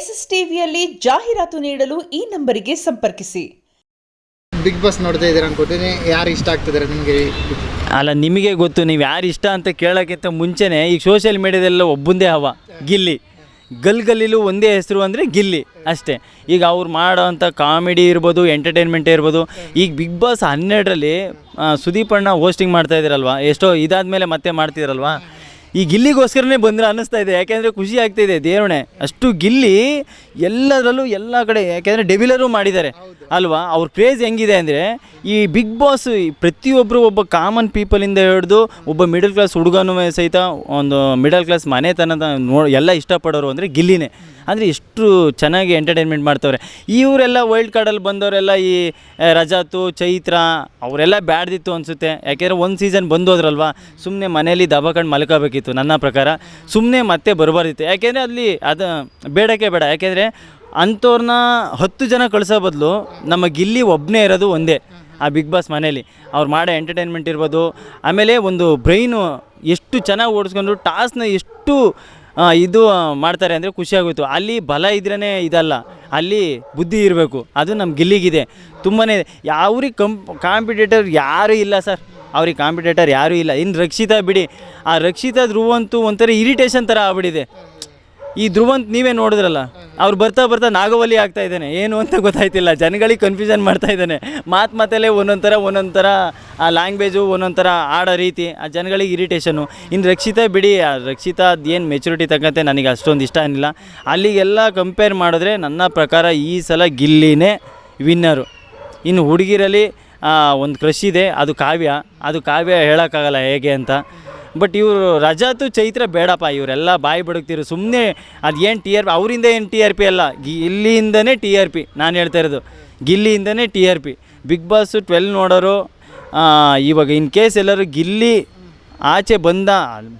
S S ಟಿವಿಯಲ್ಲಿ ಜಾಹೀರಾತು ನೀಡಲು ಈ ನಂಬರಿಗೆ ಸಂಪರ್ಕಿಸಿ. ಬಿಗ್ ಬಾಸ್ ನೋಡ್ತಾ ಇದ್ದೀರಾ ಅನ್ಕೋತೀನಿ. ಯಾರು ಇಷ್ಟ ಆಗ್ತಿದ್ದಾರೆ ನಿಮಗೆ? ಅಲ್ಲ, ನಿಮಗೆ ಗೊತ್ತು, ನೀವು ಯಾರು ಇಷ್ಟ ಅಂತ ಕೇಳೋಕ್ಕಿಂತ ಮುಂಚೆನೇ ಈಗ ಸೋಷಿಯಲ್ ಮೀಡ್ಯಾದೆಲ್ಲ ಒಬ್ಬಂದೇ ಹವ, ಗಿಲ್ಲಿ. ಗಲ್ಲಿಲೂ ಒಂದೇ ಹೆಸರು ಅಂದರೆ ಗಿಲ್ಲಿ ಅಷ್ಟೇ. ಈಗ ಅವ್ರು ಮಾಡೋವಂಥ ಕಾಮಿಡಿ ಇರ್ಬೋದು, ಎಂಟರ್ಟೈನ್ಮೆಂಟ್ ಇರ್ಬೋದು. ಈಗ ಬಿಗ್ ಬಾಸ್ 12ರಲ್ಲಿ ಸುದೀಪ್ ಅಣ್ಣ ಹೋಸ್ಟಿಂಗ್ ಮಾಡ್ತಾ ಇದ್ದೀರಲ್ವ, ಎಷ್ಟೋ ಇದಾದಮೇಲೆ ಮತ್ತೆ ಮಾಡ್ತಿರಲ್ವ. ಈ ಗಿಲ್ಲಿಗೋಸ್ಕರನೇ ಬಂದರೆ ಅನ್ನಿಸ್ತಾ ಇದೆ. ಯಾಕೆಂದರೆ ಖುಷಿ ಆಗ್ತಾಯಿದೆ. ದೇವಣೆ ಅಷ್ಟು ಗಿಲ್ಲಿ ಎಲ್ಲದರಲ್ಲೂ ಎಲ್ಲ ಕಡೆ, ಯಾಕೆಂದರೆ ಡೆವಿಲರು ಮಾಡಿದ್ದಾರೆ ಅಲ್ವಾ. ಅವ್ರ ಕ್ರೇಜ್ ಹೆಂಗಿದೆ ಅಂದರೆ ಈ ಬಿಗ್ ಬಾಸ್ ಪ್ರತಿಯೊಬ್ಬರು ಒಬ್ಬ ಕಾಮನ್ ಪೀಪಲಿಂದ ಹಿಡಿದು ಒಬ್ಬ ಮಿಡಲ್ ಕ್ಲಾಸ್ ಹುಡುಗನೂ ಸಹಿತ ಒಂದು ಮಿಡಲ್ ಕ್ಲಾಸ್ ಮನೆತನದ ಎಲ್ಲ ಇಷ್ಟಪಡೋರು ಅಂದರೆ ಗಿಲ್ಲಿನೇ. ಅಂದರೆ ಎಷ್ಟು ಚೆನ್ನಾಗಿ ಎಂಟರ್ಟೈನ್ಮೆಂಟ್ ಮಾಡ್ತವ್ರೆ. ಇವರೆಲ್ಲ ವೈಲ್ಡ್ ಕಾರ್ಡಲ್ಲಿ ಬಂದವರೆಲ್ಲ ಈ ರಜಾತು, ಚೈತ್ರ ಅವರೆಲ್ಲ ಬ್ಯಾಡ್ದಿತ್ತು ಅನಿಸುತ್ತೆ. ಯಾಕೆಂದರೆ ಒಂದು ಸೀಸನ್ ಬಂದೋದ್ರಲ್ವ, ಸುಮ್ಮನೆ ಮನೇಲಿ ದಬಾಕೊಂಡು ಮಲ್ಕೋಬೇಕಿತ್ತು ನನ್ನ ಪ್ರಕಾರ. ಸುಮ್ಮನೆ ಮತ್ತೆ ಬರಬಾರ್ದಿತ್ತು. ಯಾಕೆಂದರೆ ಅಲ್ಲಿ ಅದು ಬೇಡಕ್ಕೆ ಬೇಡ. ಯಾಕೆಂದರೆ ಅಂಥವ್ರನ್ನ 10 ಜನ ಕಳಿಸೋ ಬದಲು ನಮ್ಮ ಗಿಲ್ಲಿ ಒಬ್ಬನೇ ಇರೋದು ಒಂದೇ ಆ ಬಿಗ್ ಬಾಸ್ ಮನೇಲಿ. ಅವ್ರು ಮಾಡೋ ಎಂಟರ್ಟೈನ್ಮೆಂಟ್ ಇರ್ಬೋದು, ಆಮೇಲೆ ಒಂದು ಬ್ರೈನು ಎಷ್ಟು ಚೆನ್ನಾಗಿ ಓಡಿಸ್ಕೊಂಡು ಟಾಸ್ಕ್ನ ಎಷ್ಟು ಇದು ಮಾಡ್ತಾರೆ ಅಂದರೆ ಖುಷಿಯಾಗೋಯ್ತು. ಅಲ್ಲಿ ಬಲ ಇದ್ರೇ ಇದಲ್ಲ, ಅಲ್ಲಿ ಬುದ್ಧಿ ಇರಬೇಕು. ಅದು ನಮ್ಮ ಗಿಲ್ಲಿಗಿದೆ ತುಂಬಾ. ಅವ್ರಿಗೆ ಕಾಂಪಿಟೇಟರ್ ಯಾರೂ ಇಲ್ಲ ಸರ್, ಅವ್ರಿಗೆ ಕಾಂಪಿಟೇಟರ್ ಯಾರೂ ಇಲ್ಲ. ಇನ್ನು ರಕ್ಷಿತಾ ಬಿಡಿ, ಆ ರಕ್ಷಿತಾ ಧ್ರುವಂತೂ ಒಂಥರ ಇರಿಟೇಷನ್ ಥರ ಆಗ್ಬಿಟ್ಟಿದೆ. ಈ ಧ್ರುವಂತ್ ನೀವೇ ನೋಡಿದ್ರಲ್ಲ, ಅವ್ರು ಬರ್ತಾ ಬರ್ತಾ ನಾಗವಲ್ಲಿ ಆಗ್ತಾ ಇದ್ದಾನೆ, ಏನು ಅಂತ ಗೊತ್ತಾಯ್ತಿಲ್ಲ. ಜನಗಳಿಗೆ ಕನ್ಫ್ಯೂಷನ್ ಮಾಡ್ತಾ ಇದ್ದಾನೆ. ಮಾತಲ್ಲೇ ಒಂದೊಂದು ಥರ ಆ ಲ್ಯಾಂಗ್ವೇಜು, ಒಂದೊಂದು ಥರ ಆಡೋ ರೀತಿ, ಆ ಜನಗಳಿಗೆ ಇರಿಟೇಷನು. ಇನ್ನು ರಕ್ಷಿತಾ ಬಿಡಿ, ರಕ್ಷಿತಾ ಏನು ಮೆಚುರಿಟಿ ತಕ್ಕಂತೆ ನನಗೆ ಅಷ್ಟೊಂದು ಇಷ್ಟ ಏನಿಲ್ಲ. ಅಲ್ಲಿಗೆಲ್ಲ ಕಂಪೇರ್ ಮಾಡಿದ್ರೆ ನನ್ನ ಪ್ರಕಾರ ಈ ಸಲ ಗಿಲ್ಲಿನೇ ವಿನ್ನರು. ಇನ್ನು ಹುಡುಗಿರಲ್ಲಿ ಒಂದು ಕ್ರಶ್ ಇದೆ, ಅದು ಕಾವ್ಯ ಹೇಳೋಕ್ಕಾಗಲ್ಲ ಹೇಗೆ ಅಂತ. ಬಟ್ ಇವರು ರಜಾತು, ಚೈತ್ರ ಬೇಡಪ್ಪ, ಇವರೆಲ್ಲ ಬಾಯಿ ಬಡುಕ್ತಿರು ಸುಮ್ಮನೆ. ಅದು ಏನು TRP, ಅವರಿಂದ ಏನು TRP ಅಲ್ಲ, ಗಿಲ್ಲಿಯಿಂದನೇ TRP. ನಾನು ಹೇಳ್ತಾ ಇರೋದು ಗಿಲ್ಲಿಯಿಂದನೇ TRP. ಬಿಗ್ ಬಾಸ್ 12 ನೋಡೋರು ಇವಾಗ ಇನ್ ಕೇಸ್ ಎಲ್ಲರೂ ಗಿಲ್ಲಿ ಆಚೆ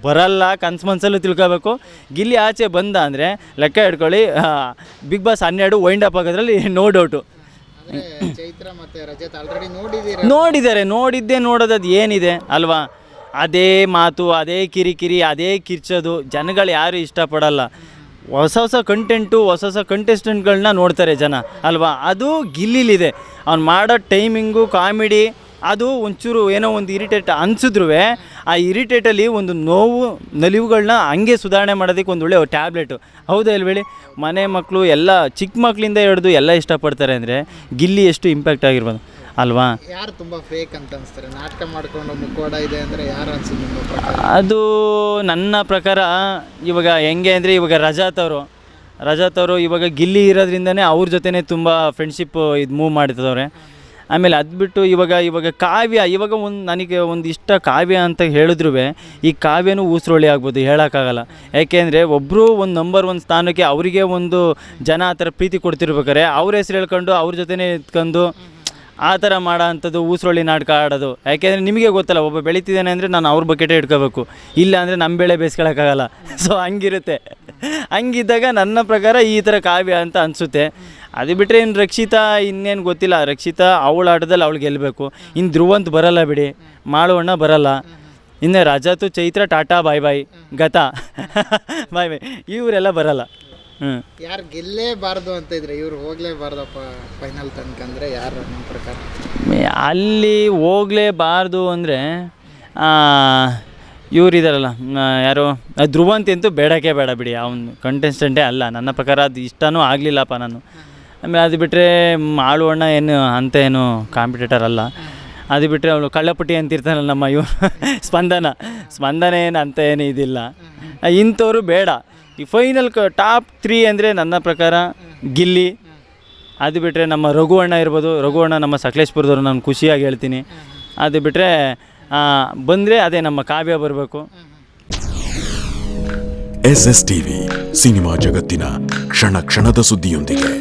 ಬರಲ್ಲ ಕನ್ಸ್ಮನ್ಸಲ್ಲೂ ತಿಳ್ಕೋಬೇಕು. ಗಿಲ್ಲಿ ಆಚೆ ಬಂದ ಅಂದರೆ ಲೆಕ್ಕ ಹಿಡ್ಕೊಳ್ಳಿ, ಬಿಗ್ ಬಾಸ್ 12 ವೈಂಡ್ ಅಪ್ ಆಗೋದ್ರಲ್ಲಿ ನೋ ಡೌಟು. ಚೈತ್ರ ಮತ್ತು ರಜತ್ ಆಲ್ರೆಡಿ ನೋಡಿದ್ದೇ ನೋಡೋದು. ಅದು ಏನಿದೆ ಅಲ್ವಾ, ಅದೇ ಮಾತು, ಅದೇ ಕಿರಿಕಿರಿ, ಅದೇ ಕಿರ್ಚೋದು. ಜನಗಳು ಯಾರು ಇಷ್ಟಪಡಲ್ಲ. ಹೊಸ ಕಂಟೆಂಟು, ಹೊಸ ಕಂಟೆಸ್ಟೆಂಟ್ಗಳನ್ನ ನೋಡ್ತಾರೆ ಜನ ಅಲ್ವಾ. ಅದು ಗಿಲ್ಲಿಲಿದೆ. ಅವ್ನು ಮಾಡೋ ಟೈಮಿಂಗು, ಕಾಮಿಡಿ, ಅದು ಒಂಚೂರು ಏನೋ ಒಂದು ಇರಿಟೇಟ್ ಅನಿಸಿದ್ರು ಆ ಇರಿಟೇಟಲ್ಲಿ ಒಂದು ನಲಿವುಗಳನ್ನ ಹಂಗೆ ಸುಧಾರಣೆ ಮಾಡೋದಕ್ಕೆ ಒಂದು ಒಳ್ಳೆ ಟ್ಯಾಬ್ಲೆಟು. ಹೌದಾ ಇಲ್ವೇಳಿ? ಮನೆ ಮಕ್ಕಳು ಎಲ್ಲ ಚಿಕ್ಕ ಮಕ್ಕಳಿಂದ ಹಿಡಿದು ಎಲ್ಲ ಇಷ್ಟಪಡ್ತಾರೆ ಅಂದರೆ ಗಿಲ್ಲಿ ಎಷ್ಟು ಇಂಪ್ಯಾಕ್ಟ್ ಆಗಿರ್ಬೋದು ಅಲ್ವಾ. ಯಾರು ತುಂಬ ಫೇಕ್ ಅಂತ ಅನಿಸ್ತಾರೆ? ನಾಟಕ ಮಾಡ್ಕೊಂಡು ಮುಖವಾಡ ಇದೆ ಅಂದರೆ ಯಾರು ಅನ್ಸುತ್ತೆ ನಿಮ್ಮ ಪ್ರಕಾರ? ಅದು ನನ್ನ ಪ್ರಕಾರ ಇವಾಗ ಹೆಂಗೆ ಅಂದರೆ, ಇವಾಗ ರಜಾತ್ ಅವರು ಇವಾಗ ಗಿಲ್ಲಿ ಇರೋದ್ರಿಂದನೇ ಅವ್ರ ಜೊತೆನೇ ತುಂಬ ಫ್ರೆಂಡ್ಶಿಪ್ ಇದು ಮೂವ್ ಮಾಡ್ತಿದ್ದವ್ರೆ. ಆಮೇಲೆ ಅದು ಬಿಟ್ಟು ಇವಾಗ ಕಾವ್ಯ, ಇವಾಗ ನನಗೆ ಒಂದು ಇಷ್ಟ ಕಾವ್ಯ ಅಂತ ಹೇಳಿದ್ರು ಈ ಕಾವ್ಯನೂ ಊಸರೊಳ್ಳಿ ಆಗ್ಬೋದು, ಹೇಳೋಕ್ಕಾಗಲ್ಲ. ಯಾಕೆಂದರೆ ಒಬ್ಬರು ಒಂದು ನಂಬರ್ 1 ಸ್ಥಾನಕ್ಕೆ ಅವರಿಗೆ ಒಂದು ಜನ ಆ ಥರ ಪ್ರೀತಿ ಕೊಡ್ತಿರ್ಬೇಕಾರೆ ಅವ್ರ ಹೆಸ್ರು ಹೇಳ್ಕೊಂಡು ಅವ್ರ ಜೊತೆನೇ ಇಟ್ಕೊಂಡು ಆ ಥರ ಮಾಡೋ ಅಂಥದ್ದು ಊಸರೊಳ್ಳಿ ನಾಟಕ ಆಡೋದು. ಯಾಕೆಂದರೆ ನಿಮಗೆ ಗೊತ್ತಲ್ಲ, ಒಬ್ಬ ಬೆಳೀತಿದ್ದಾನೆ ಅಂದರೆ ನಾನು ಅವ್ರ ಬಕೆಟೇ ಇಟ್ಕೋಬೇಕು, ಇಲ್ಲ ಅಂದರೆ ನಮ್ಮ ಬೆಳೆ ಬೇಯಿಸ್ಕೊಳಕ್ಕಾಗಲ್ಲ. ಸೊ ಹಂಗಿರುತ್ತೆ. ಹಂಗಿದ್ದಾಗ ನನ್ನ ಪ್ರಕಾರ ಈ ಥರ ಕಾವ್ಯ ಅಂತ ಅನಿಸುತ್ತೆ. ಅದು ಬಿಟ್ಟರೆ ಇನ್ನು ರಕ್ಷಿತಾ ಇನ್ನೇನು ಗೊತ್ತಿಲ್ಲ. ರಕ್ಷಿತಾ ಅವಳ ಆಟದಲ್ಲಿ ಅವಳು ಗೆಲ್ಲಬೇಕು. ಇನ್ನು ಧ್ರುವಂತ್ ಬರಲ್ಲ ಬಿಡಿ, ಮಾಳುವಣ್ಣ ಬರಲ್ಲ. ಇನ್ನು ರಜಾತು, ಚೈತ್ರ ಟಾಟಾ ಬಾಯ್ ಗತಾ ಬಾಯ್ ಇವರೆಲ್ಲ ಬರಲ್ಲ. ಯಾರು ಗೆಲ್ಲೇಬಾರ್ದು ಅಂತ ಇದ್ರೆ, ಇವ್ರು ಹೋಗಲೇಬಾರ್ದಪ್ಪ ಫೈನಲ್ ತನಕ ಅಂದರೆ ಯಾರು ನಿಮ್ಮ ಪ್ರಕಾರ? ಅಲ್ಲಿ ಹೋಗಲೇಬಾರ್ದು ಅಂದರೆ ಇವರಿದಾರಲ್ಲ, ಯಾರು ಧ್ರುವಂತ್ ಅಂತೂ ಬೇಡಕ್ಕೆ ಬೇಡ ಬಿಡಿ, ಅವನು ಕಂಟೆಸ್ಟೆಂಟೇ ಅಲ್ಲ ನನ್ನ ಪ್ರಕಾರ. ಅದು ಇಷ್ಟನೂ ಆಗಲಿಲ್ಲಪ್ಪ ನಾನು. ಆಮೇಲೆ ಅದು ಬಿಟ್ಟರೆ ಮಾಳುವಣ್ಣ ಏನು ಅಂತ ಏನು ಕಾಂಪಿಟೇಟರ್ ಅಲ್ಲ. ಅದು ಬಿಟ್ಟರೆ ಅವಳು ಕಳ್ಳಪಟ್ಟಿ ಅಂತಿರ್ತಾನಲ್ಲ ನಮ್ಮ ಸ್ಪಂದನ ಏನು ಅಂತ ಏನು ಇದಿಲ್ಲ. ಇಂಥವ್ರು ಬೇಡ. ಈ ಫೈನಲ್ ಟಾಪ್ 3 ಅಂದರೆ ನನ್ನ ಪ್ರಕಾರ ಗಿಲ್ಲಿ. ಅದು ಬಿಟ್ಟರೆ ನಮ್ಮ ರಘುವಣ್ಣ ಇರ್ಬೋದು. ರಘುವಣ್ಣ ನಮ್ಮ ಸಕಲೇಶ್ಪುರದವ್ರು, ನಾನು ಖುಷಿಯಾಗಿ ಹೇಳ್ತೀನಿ. ಅದು ಬಿಟ್ಟರೆ ಬಂದರೆ ಅದೇ ನಮ್ಮ ಕಾವ್ಯ ಬರಬೇಕು. SS TV ಸಿನಿಮಾ ಜಗತ್ತಿನ ಕ್ಷಣ ಕ್ಷಣದ ಸುದ್ದಿಯೊಂದಿಗೆ.